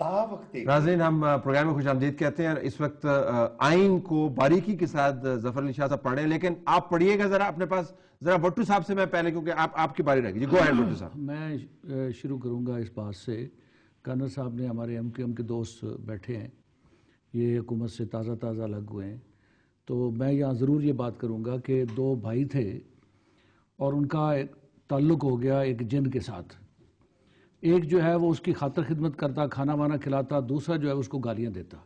ناظرین، ہم پروگرام میں خوش آمدید کہتے ہیں. اس وقت آئین کو باریکی کے ساتھ ظفر علی شاہ صاحب پڑھ رہے ہیں، لیکن آپ پڑھیے گا ذرا اپنے پاس. ذرا بٹو صاحب سے میں پہلے، کیونکہ آپ کی باری رہ گئی. جی گو اہیڈ بٹو صاحب. میں شروع کروں گا اس بات سے. کرنل صاحب نے ہمارے ایم کیو ایم کے دوست بیٹھے ہیں، یہ حکومت سے تازہ الگ ہوئے ہیں، تو میں یہاں ضرور یہ بات کروں گا کہ دو بھائی تھے اور ان کا تعلق ہو گیا ایک جن کے ساتھ. ایک جو ہے وہ اس کی خاطر خدمت کرتا، کھانا وانا کھلاتا، دوسرا جو ہے اس کو گالیاں دیتا.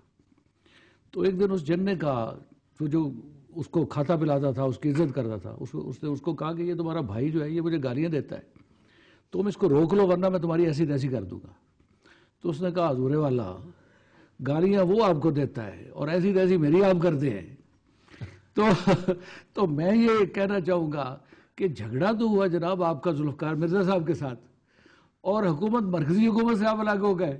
تو ایک دن اس جن نے کہا، جو اس کو کھاتا پلاتا تھا، اس کی عزت کرتا تھا، اس نے اس کو کہا کہ یہ تمہارا بھائی جو ہے یہ مجھے گالیاں دیتا ہے، تم اس کو روک لو ورنہ میں تمہاری ایسی تیسی کر دوں گا. تو اس نے کہا حضور والا، گالیاں وہ آپ کو دیتا ہے اور ایسی تیسی میری آپ کرتے ہیں. تو میں یہ کہنا چاہوں گا کہ جھگڑا تو ہوا جناب آپ کا ذوالفقار مرزا صاحب کے ساتھ، اور حکومت مرکزی حکومت سے آپ الگ ہو گئے.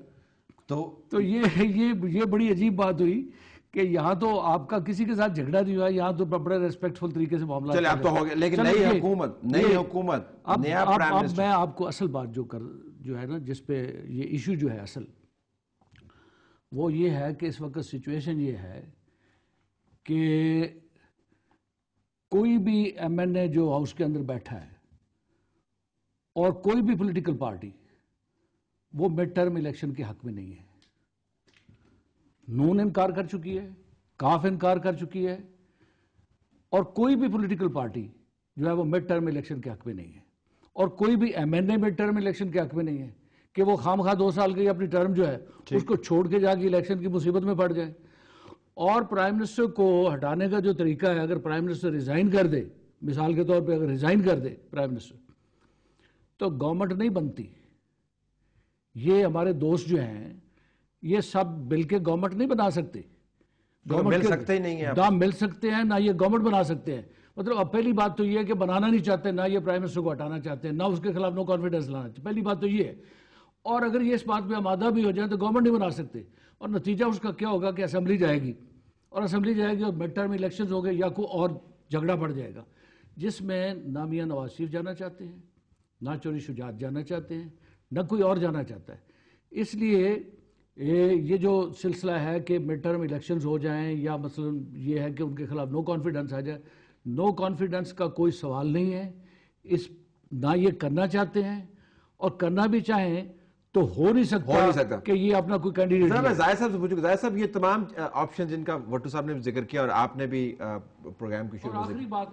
تو یہ بڑی عجیب بات ہوئی کہ یہاں تو آپ کا کسی کے ساتھ جھگڑا نہیں ہوا، یہاں تو بڑے ریسپیکٹفل طریقے سے معاملہ چلے اب تو ہو گیا، لیکن نئی حکومت نیا پرائم منسٹر. میں آپ کو اصل بات جو ہے نا، جس پہ یہ ایشو جو ہے اصل، وہ یہ ہے کہ اس وقت سچویشن یہ ہے کہ کوئی بھی ایم این اے جو ہاؤس کے اندر بیٹھا ہے اور کوئی بھی پولیٹیکل پارٹی، وہ مڈ ٹرم الیکشن کے حق میں نہیں ہے. نون انکار کر چکی ہے، کاف انکار کر چکی ہے، اور کوئی بھی پولیٹیکل پارٹی جو ہے وہ مڈ ٹرم الیکشن کے حق میں نہیں ہے. اور کوئی بھی M N A mid term election کے حق میں نہیں ہے کہ وہ خام خواہ 2 سال کی اپنی ٹرم جو ہے اس کو چھوڑ کے جا کے الیکشن کی مصیبت میں پڑ جائے. اور پرائم منسٹر کو ہٹانے کا جو طریقہ ہے، اگر پرائم منسٹر ریزائن کر دے، مثال کے طور پہ اگر ریزائن کر دے پرائم منسٹر، تو گورنمنٹ نہیں بنتی. یہ ہمارے دوست جو ہیں یہ سب مل کے گورنمنٹ نہیں بنا سکتے. مل سکتے ہی نہیں ہیں، نہ مل سکتے ہیں نہ یہ گورنمنٹ بنا سکتے ہیں. مطلب اب پہلی بات تو یہ ہے کہ بنانا نہیں چاہتے، نہ یہ پرائم منسٹر کو ہٹانا چاہتے ہیں، نہ اس کے خلاف نو کانفیڈنس لانا چاہتے. پہلی بات تو یہ ہے. اور اگر یہ اس بات پہ آمادہ بھی ہو جائے تو گورنمنٹ نہیں بنا سکتے. اور نتیجہ اس کا کیا ہوگا کہ اسمبلی جائے گی، اور اسمبلی جائے گی اور مڈ ٹرم الیکشنز ہو گئے یا کوئی اور جھگڑا بڑھ جائے گا، جس میں نہ میاں نواز شریف جانا چاہتے ہیں، نہ چوری شجاعت جانا چاہتے ہیں، نہ کوئی اور جانا چاہتا ہے. اس لیے یہ جو سلسلہ ہے کہ مڈ ٹرم الیکشنز ہو جائیں، یا مثلا یہ ہے کہ ان کے خلاف نو کانفیڈنس آ جائے، نو کانفیڈنس کا کوئی سوال نہیں ہے. نہ یہ کرنا چاہتے ہیں، اور کرنا بھی چاہیں تو ہو نہیں سکتا کہ یہ اپنا کوئی کینڈیڈیٹ. میں زاہد صاحب سے پوچھوں گا، زاہد صاحب یہ تمام آپشن جن کا وٹو صاحب نے ذکر کیا اور آپ نے بھی پروگرام کی شروع میں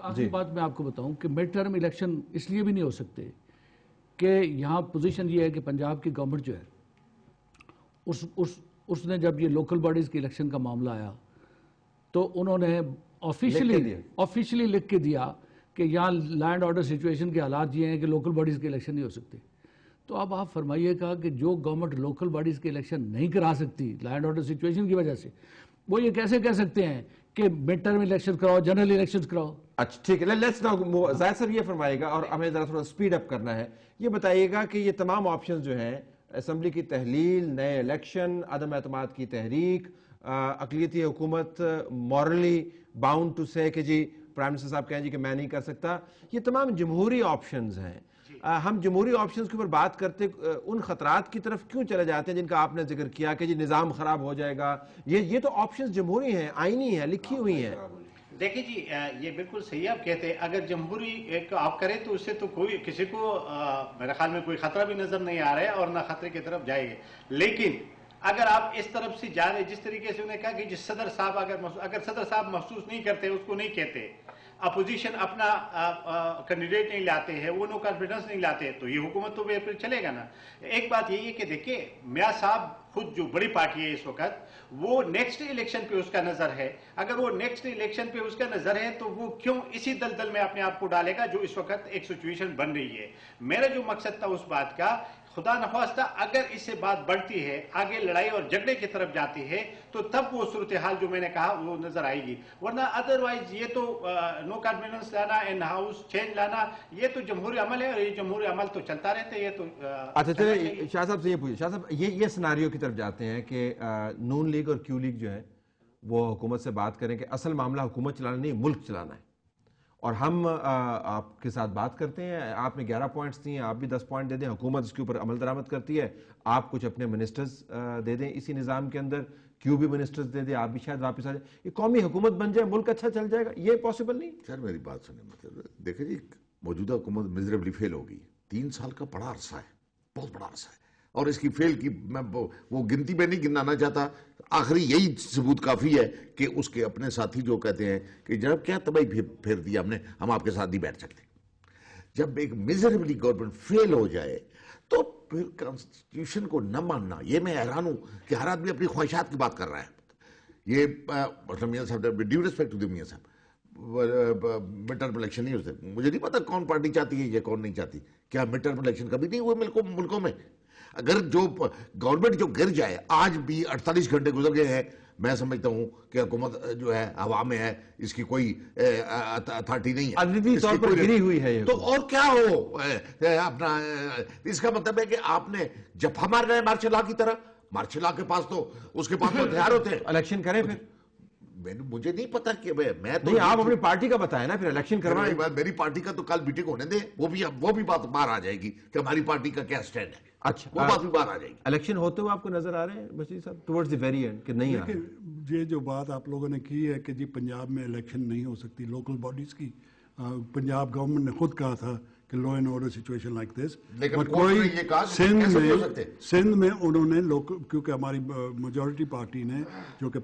آخری بات میں آپ کو بتاؤں کہ مڈ ٹرم الیکشن اس لیے بھی نہیں ہو سکتے کہ یہاں پوزیشن یہ ہے کہ پنجاب کی گورنمنٹ جو ہے اس نے جب یہ لوکل باڈیز کی الیکشن کا معاملہ آیا تو انہوں نے آفیشلی لکھ کے دیا کہ یہاں لینڈ آرڈر سچویشن کے حالات یہ ہیں کہ لوکل باڈیز کے الیکشن نہیں ہو سکتے. تو اب آپ فرمائیے گا کہ جو گورنمنٹ لوکل باڈیز کے الیکشن نہیں کرا سکتی لینڈ آرڈر سچویشن کی وجہ سے، وہ یہ کیسے کہہ سکتے ہیں کہ مڈ ٹرم الیکشن کراؤ، جنرل الیکشن کراؤ؟ اچھا ٹھیک ہے، لیٹس ناؤ زاہد صاحب یہ فرمائے گا، اور ہمیں ذرا تھوڑا سپیڈ اپ کرنا ہے. یہ بتائیے گا کہ یہ تمام آپشنز جو ہیں، اسمبلی کی تحلیل، نئے الیکشن، عدم اعتماد کی تحریک، اقلیتی حکومت مورلی باؤنڈ ٹو سے کہ جی پرائم منسٹر صاحب کہیں جی کہ میں نہیں کر سکتا، یہ تمام جمہوری آپشنز ہیں. ہم جمہوری آپشنز کے اوپر بات کرتے ان خطرات کی طرف کیوں چلے جاتے ہیں جن کا آپ نے ذکر کیا کہ جی نظام خراب ہو جائے گا؟ یہ تو آپشنز جمہوری ہیں، آئینی ہیں، لکھی ہوئی ہیں. دیکھیں جی، یہ بالکل صحیح آپ کہتے ہیں. اگر جمہوری ایک آپ کریں تو اس سے تو کسی کو میرے خیال میں کوئی خطرہ بھی نظر نہیں آ رہا ہے اور نہ خطرے کی طرف جائے گے. لیکن اگر آپ اس طرف سے جا رہے، جس طریقے سے انہوں نے کہا کہ جس صدر صاحب اگر صدر صاحب محسوس نہیں کرتے، اس کو نہیں کہتے، اپوزیشن اپنا کینڈیڈیٹ نہیں لاتے ہیں، وہ نو کانفیڈنس نہیں لاتے، تو یہ حکومت تو پھر چلے گا نا. ایک بات یہی ہے کہ دیکھیں میاں صاحب خود جو بڑی پارٹی ہے اس وقت، وہ نیکسٹ الیکشن پہ اس کا نظر ہے. اگر وہ نیکسٹ الیکشن پہ اس کا نظر ہے تو وہ کیوں اسی دلدل میں اپنے آپ کو ڈالے گا جو اس وقت ایک سچویشن بن رہی ہے. میرا جو مقصد تھا اس بات کا، خدا نخواستہ اگر اس سے بات بڑھتی ہے، آگے لڑائی اور جھگڑے کی طرف جاتی ہے، تو تب وہ صورتحال جو میں نے کہا وہ نظر آئے گی. ورنہ ادروائز یہ تو نو کانفیڈنس لانا، ان ہاؤس چینج لانا، یہ تو جمہوری عمل ہے اور یہ جمہوری عمل تو چلتا رہتا ہے. یہ تو اچھا چلے شاہ صاحب سے یہ پوچھیں، شاہ صاحب یہ سناریو کی طرف جاتے ہیں کہ نون لیگ اور کیو لیگ جو ہے وہ حکومت سے بات کریں کہ اصل معاملہ حکومت چلانا نہیں، ملک چلانا ہے، اور ہم آپ کے ساتھ بات کرتے ہیں. آپ نے 11 پوائنٹس دیے ہیں, آپ بھی 10 پوائنٹ دے دیں. حکومت اس کے اوپر عمل درآمد کرتی ہے, آپ کچھ اپنے منسٹرز دے دیں اسی نظام کے اندر, کیوں بھی منسٹرز دے دیں, آپ بھی شاید واپس آ جائیں, یہ قومی حکومت بن جائے, ملک اچھا چل جائے گا. یہ پاسبل نہیں. سر میری بات سنیں, مطلب دیکھیں جی, موجودہ حکومت میزریبلی فیل ہوگی. 3 سال کا بڑا عرصہ ہے, بہت بڑا عرصہ ہے, اور اس کی فیل کی میں وہ گنتی میں نہیں گنانا چاہتا. آخری یہی ثبوت کافی ہے کہ اس کے اپنے ساتھی جو کہتے ہیں کہ جناب کیا تباہی پھیر دیا ہم آپ کے ساتھ نہیں بیٹھ سکتے. جب ایک میزریبلی گورنمنٹ فیل ہو جائے تو پھر کانسٹیٹیوشن کو نہ ماننا, یہ میں حیران ہوں کہ ہر آدمی اپنی خواہشات کی بات کر رہا ہے. یہ مطلب میاں صاحب, ڈیو ریسپیکٹ ٹو دی میاں صاحب, مڈ ٹرم الیکشن نہیں ہوتے. مجھے نہیں پتا کون پارٹی چاہتی ہے یا کون نہیں چاہتی. کیا مڈ ٹرم الیکشن کبھی نہیں ہوئے ملکوں میں؟ اگر جو گورنمنٹ جو گر جائے, آج بھی 48 گھنٹے گزر گئے ہیں, میں سمجھتا ہوں کہ حکومت جو ہے ہوا میں ہے, اس کی کوئی اتھارٹی نہیں ہے, عددی طور پر گری ہوئی ہے. تو اور کیا ہو اپنا, اس کا مطلب ہے کہ آپ نے جب ہمارے رہے مارشل لا کی طرح, مارشل لا کے پاس تو اس کے پاس تو ہتھیار ہوتے ہیں. الیکشن کریں پھر. مجھے نہیں پتا کہ میں تو نہیں, آپ اپنی پارٹی کا بتائیں نا, پھر الیکشن کروائیں. میری پارٹی کا تو کل میٹنگ ہونے دیں, وہ بھی بات باہر آ جائے گی کہ ہماری پارٹی کا کیا سٹینڈ ہے. اچھا, وہ بات بھی باہر آ جائے گی. الیکشن ہوتے ہوئے آپ کو نظر آ رہے ہیں بشیر صاحب ٹورڈز دی ویری اینڈ کہ نہیں آ رہے؟ یہ جو بات آپ لوگوں نے کی ہے کہ جی پنجاب میں الیکشن نہیں ہو سکتی لوکل باڈیز کی, پنجاب گورنمنٹ نے خود کہا تھا کہ law and order situation like this, کوئی سندھ میں انہوں نے کیونکہ ہماری میجورٹی پارٹی نے جو کہ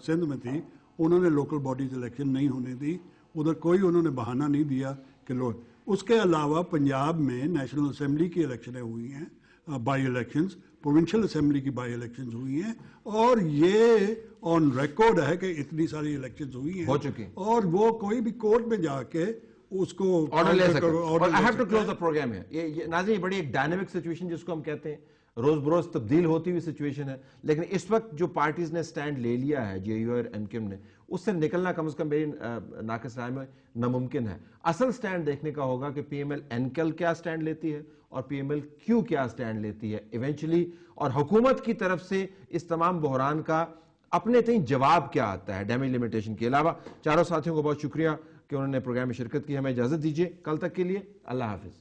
سندھ میں تھی, انہوں نے لوکل باڈیز الیکشن نہیں ہونے دی. ادھر کوئی انہوں نے بہانہ نہیں دیا کہ لو. اس کے علاوہ پنجاب میں نیشنل اسمبلی کی الیکشنیں ہوئی ہیں, بائی الیکشنز, پروونشل اسمبلی کی بائی الیکشنز ہوئی ہیں, اور یہ آن ریکارڈ ہے کہ اتنی ساری الیکشنز ہوئی ہیں, ہو چکی, اور وہ کوئی بھی کورٹ میں جا کے اس کو آرڈر لے سکتے. اور I have to close the program ہے. یہ ناظرین, یہ بڑی ایک ڈائنامک سچویشن جس کو ہم کہتے ہیں, روز بروز تبدیل ہوتی ہوئی سچویشن ہے. لیکن اس وقت جو پارٹیز نے سٹینڈ لے لیا ہے, جے یو اور ایم کیو نے, اس سے نکلنا کم از کم میری ناقص رائے میں ناممکن ہے. اصل سٹینڈ دیکھنے کا ہوگا کہ پی ایم ایل این کیل کیا سٹینڈ لیتی ہے اور پی ایم ایل کیو کیا سٹینڈ لیتی ہے ایونچولی, اور حکومت کی طرف سے اس تمام بحران کا اپنے تئیں جواب کیا آتا ہے ڈیمیج لمیٹیشن کے علاوہ. چاروں ساتھیوں کو بہت شکریہ کہ انہوں نے پروگرام میں شرکت کی. ہمیں اجازت دیجیے کل تک کے لیے. اللہ حافظ.